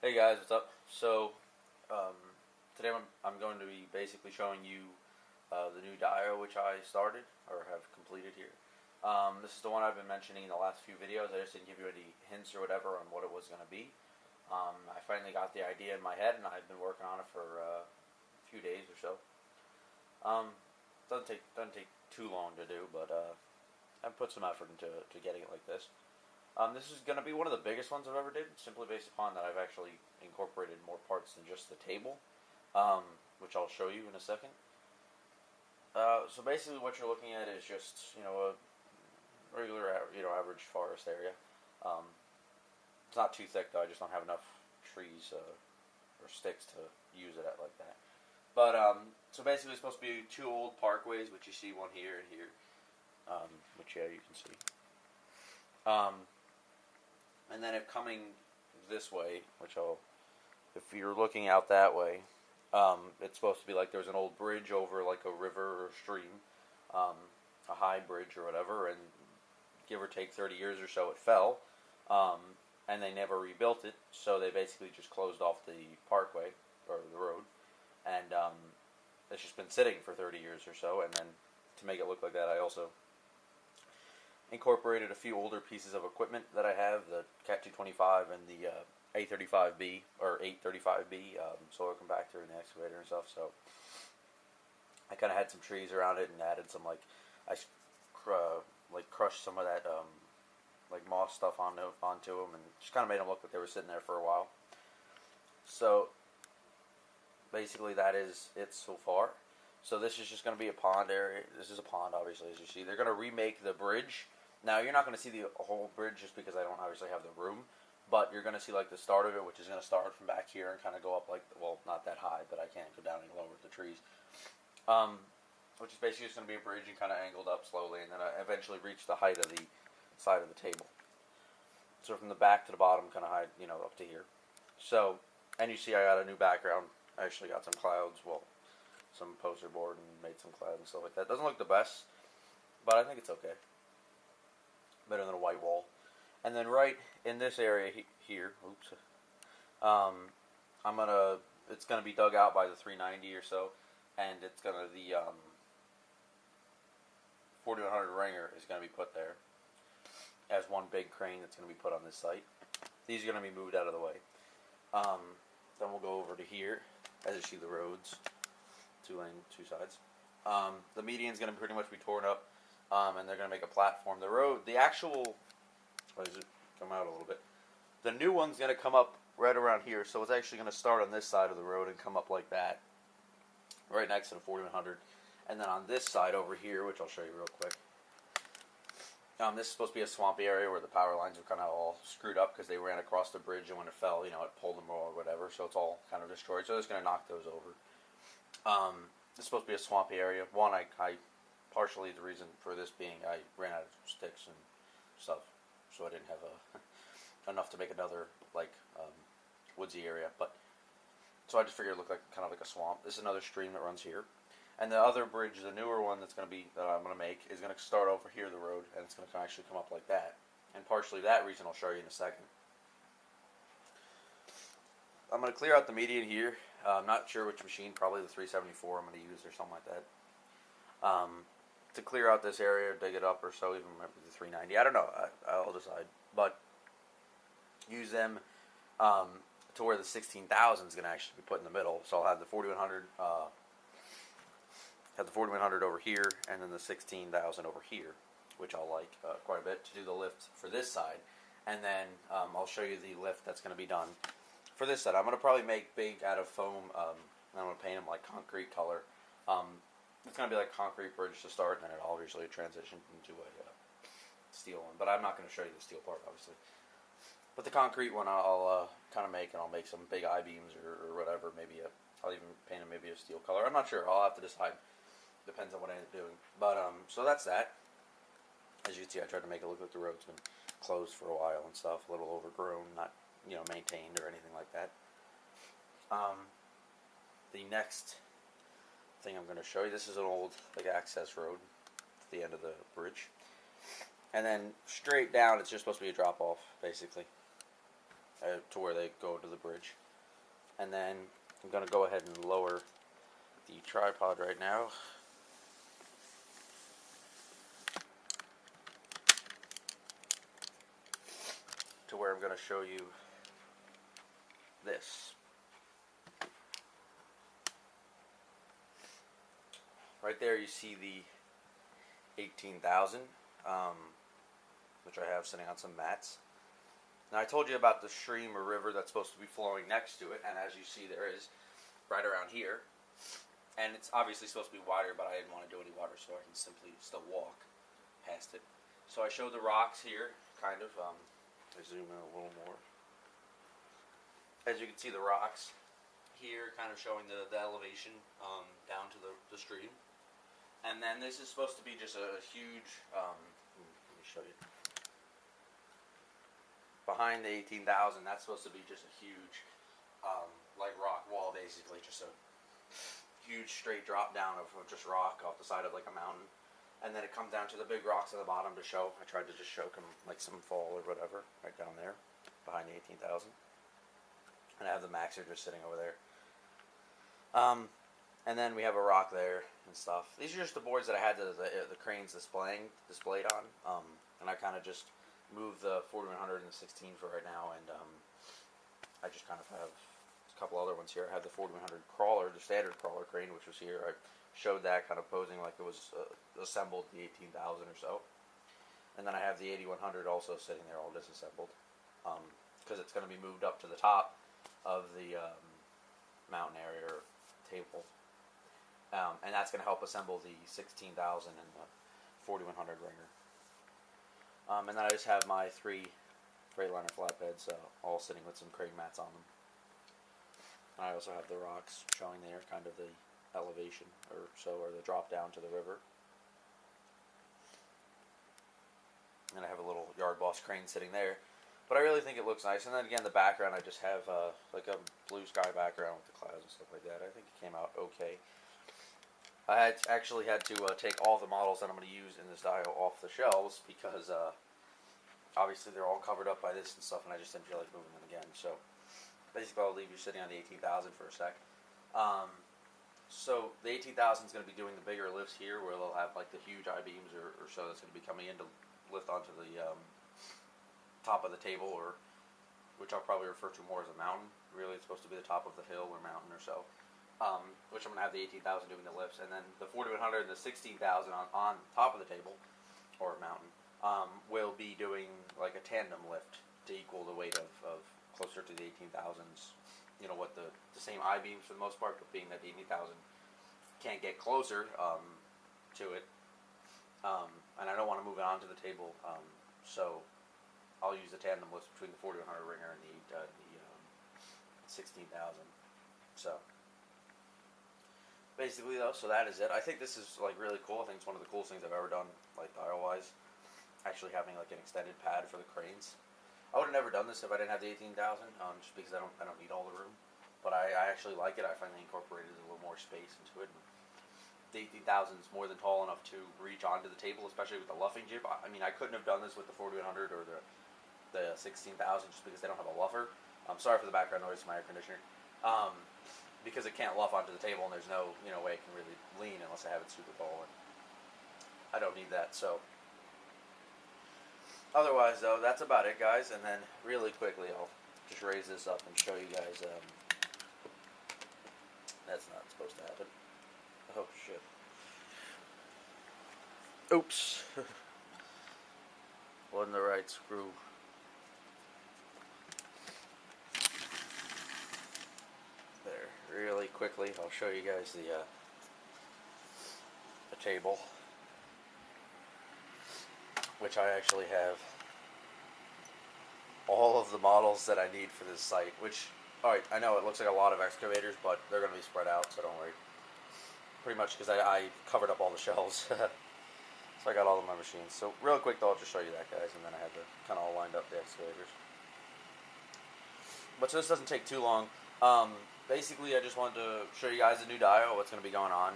Hey guys, what's up? Um, today I'm going to be basically showing you the new dial which I started or have completed here. This is the one I've been mentioning in the last few videos. I just didn't give you any hints or whatever on what it was going to be. I finally got the idea in my head, and I've been working on it for a few days or so. Um, doesn't take too long to do, but I've put some effort into getting it like this. This is going to be one of the biggest ones I've ever did, simply based upon that I've actually incorporated more parts than just the table, which I'll show you in a second. So basically, what you're looking at is just a regular average forest area. Um, it's not too thick though. I just don't have enough trees or sticks to use it at like that. But so basically, it's supposed to be two old parkways, which you see one here and here, which you can see. And then if coming this way, if you're looking out that way, it's supposed to be like there's an old bridge over like a river or stream, a high bridge or whatever, and give or take 30 years or so it fell, and they never rebuilt it, so they basically just closed off the parkway, or the road, and it's just been sitting for 30 years or so, and then to make it look like that, I also incorporated a few older pieces of equipment that I have, the Cat 225 and the A35B or 835B solar compactor and the excavator and stuff. So I kind of had some trees around it and added some I crushed some of that moss stuff onto them and just kind of made them look like they were sitting there for a while. So basically that is it so far. So this is just going to be a pond area. This is a pond, obviously, as you see. They're going to remake the bridge. Now, you're not going to see the whole bridge just because I don't obviously have the room, but you're going to see like the start of it, which is going to start from back here and kind of go up not that high, but I can't go down any lower with the trees. Which is basically just going to be a bridge and kind of angled up slowly, and then I eventually reach the height of the side of the table. So from the back to the bottom, kind of up to here. So, and you see I got a new background. I actually got some clouds, some poster board, and made some clouds and stuff like that. Doesn't look the best, but I think it's okay. Better than a white wall. And then right in this area here, it's gonna be dug out by the 390 or so, and the 4100 ringer is gonna be put there as one big crane that's gonna be put on this site. These are gonna be moved out of the way. Then we'll go over to here, as you see the roads, two sides. The median's gonna pretty much be torn up. And they're going to make a platform. Come out a little bit. The new one's going to come up right around here, so it's actually going to start on this side of the road and come up like that, right next to the 4100. And then on this side over here, which I'll show you real quick, this is supposed to be a swampy area where the power lines are kind of all screwed up because they ran across the bridge, and when it fell, it pulled them or whatever, so it's all kind of destroyed. So it's going to knock those over. This is supposed to be a swampy area. Partially the reason for this being I ran out of sticks and stuff, so I didn't have enough to make another woodsy area. But so I just figured it looked like kind of like a swamp. This is another stream that runs here, and the other bridge, the newer one that I'm going to make, is going to start over here the road, and it's going to actually come up like that. And partially that reason I'll show you in a second. I'm going to clear out the median here. I'm not sure which machine, probably the 374 I'm going to use or something like that. To clear out this area, dig it up or so, even maybe the 390. I don't know. I'll decide. But use them to where the 16,000 is going to actually be put in the middle. So I'll have the 4100, over here, and then the 16,000 over here, which I'll like quite a bit to do the lift for this side. And then I'll show you the lift that's going to be done for this side. I'm going to probably make big out of foam. I'm going to paint them like concrete color. It's going to be like concrete bridge to start, and then it'll obviously transition into a steel one. But I'm not going to show you the steel part, obviously. But the concrete one I'll kind of make, and I'll make some big I-beams or whatever. I'll even paint them maybe a steel color. I'm not sure. I'll have to decide. Depends on what I end up doing. But so that's that. As you can see, I tried to make it look like the road's been closed for a while and stuff, a little overgrown, not maintained or anything like that. The next thing I'm going to show you. This is an old access road to the end of the bridge, and then straight down it's just supposed to be a drop off basically. to where they go to the bridge. And then I'm going to go ahead and lower the tripod right now. To where I'm going to show you this. Right there you see the 18,000, which I have sitting on some mats. Now I told you about the stream or river that's supposed to be flowing next to it, and as you see there is, right around here. And it's obviously supposed to be wider, but I didn't want to do any water, so I can simply still walk past it. So I showed the rocks here, kind of. I zoom in a little more. As you can see the rocks here, kind of showing the elevation down to the stream. And then this is supposed to be just a huge, let me show you. Behind the 18,000, that's supposed to be just a huge, like rock wall, basically, just a huge straight drop down of just rock off the side of like a mountain, and then it comes down to the big rocks at the bottom to show. I tried to just show them like some fall or whatever right down there, behind the 18,000, and I have the Maxer just sitting over there. And then we have a rock there and stuff. These are just the boards that I had the cranes displayed on, and I kind of just moved the 4100 and the 16 for right now, and I just kind of have a couple other ones here. I have the 4100 crawler, the standard crawler crane, which was here. I showed that kind of posing like it was assembled, the 18,000 or so. And then I have the 8100 also sitting there all disassembled, because it's going to be moved up to the top of the mountain area or table. And that's going to help assemble the 16,000 and the 4100 ringer. And then I just have my 3 Freightliner flatbeds all sitting with some crane mats on them. And I also have the rocks showing there, kind of the elevation or the drop down to the river. And I have a little Yard Boss crane sitting there. But I really think it looks nice. And then again, the background, I just have like a blue sky background with the clouds and stuff like that. I think it came out okay. I actually had to take all the models that I'm going to use in this dial off the shelves because obviously they're all covered up by this and stuff, and I just didn't feel like moving them again. So basically I'll leave you sitting on the 18,000 for a sec. So the 18,000 is going to be doing the bigger lifts here, where they'll have like the huge I-beams or so that's going to be coming in to lift onto the top of the table, or which I'll probably refer to more as a mountain. Really, it's supposed to be the top of the hill or mountain or so. Which I'm going to have the 18,000 doing the lifts, and then the 4100 and the 16,000 on top of the table, or mountain, will be doing like a tandem lift to equal the weight of closer to the 18,000s. You know, what the same I-beams for the most part, but being that the 18,000 can't get closer to it, and I don't want to move it onto the table, so I'll use the tandem lift between the 4100 ringer and the 16,000. So basically, though, so that is it. I think this is like really cool. I think it's one of the coolest things I've ever done, like dial-wise. Actually having like an extended pad for the cranes. I would have never done this if I didn't have the 18,000, just because I don't need all the room. But I actually like it. I finally incorporated a little more space into it. The 18,000 is more than tall enough to reach onto the table, especially with the luffing jib. I mean, I couldn't have done this with the 4100 or the 16,000 just because they don't have a luffer. I'm sorry for the background noise, my air conditioner. Because it can't luff onto the table, and there's no way it can really lean unless I have it super tall, and I don't need that. So otherwise, though, that's about it, guys. And then really quickly, I'll just raise this up and show you guys. That's not supposed to happen. Oh shit! Oops. Wasn't the right screw. Really quickly, I'll show you guys the table, which I actually have all of the models that I need for this site. Which, alright, I know it looks like a lot of excavators, but they're going to be spread out, so don't worry. Pretty much because I covered up all the shelves, so I got all of my machines. So real quick, though, I'll just show you that, guys, and then I have to kind of all lined up the excavators. But so this doesn't take too long. Basically, I just wanted to show you guys the new dial, what's going to be going on.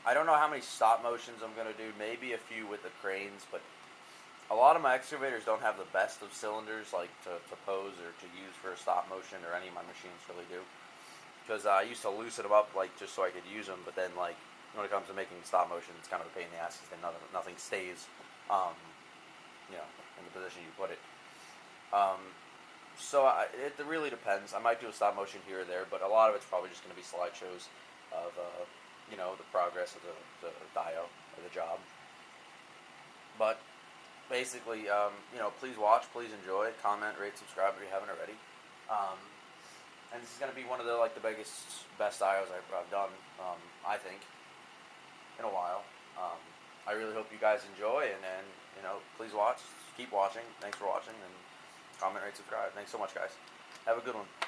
I don't know how many stop motions I'm going to do, maybe a few with the cranes, but A lot of my excavators don't have the best of cylinders, like to pose or to use for stop motion, or any of my machines really do. Because I used to loosen them up, like, just so I could use them, but then, like, when it comes to making stop motion, it's kind of a pain in the ass because then nothing stays, um, in the position you put it. It really depends. I might do a stop motion here or there, but a lot of it's probably just going to be slideshows of, the progress of the dio or the job. But basically, please watch, please enjoy, comment, rate, subscribe if you haven't already. And this is going to be one of the biggest, best dios I've done, I think, in a while. I really hope you guys enjoy, and please watch, keep watching. Thanks for watching, and comment, rate, subscribe. Thanks so much, guys. Have a good one.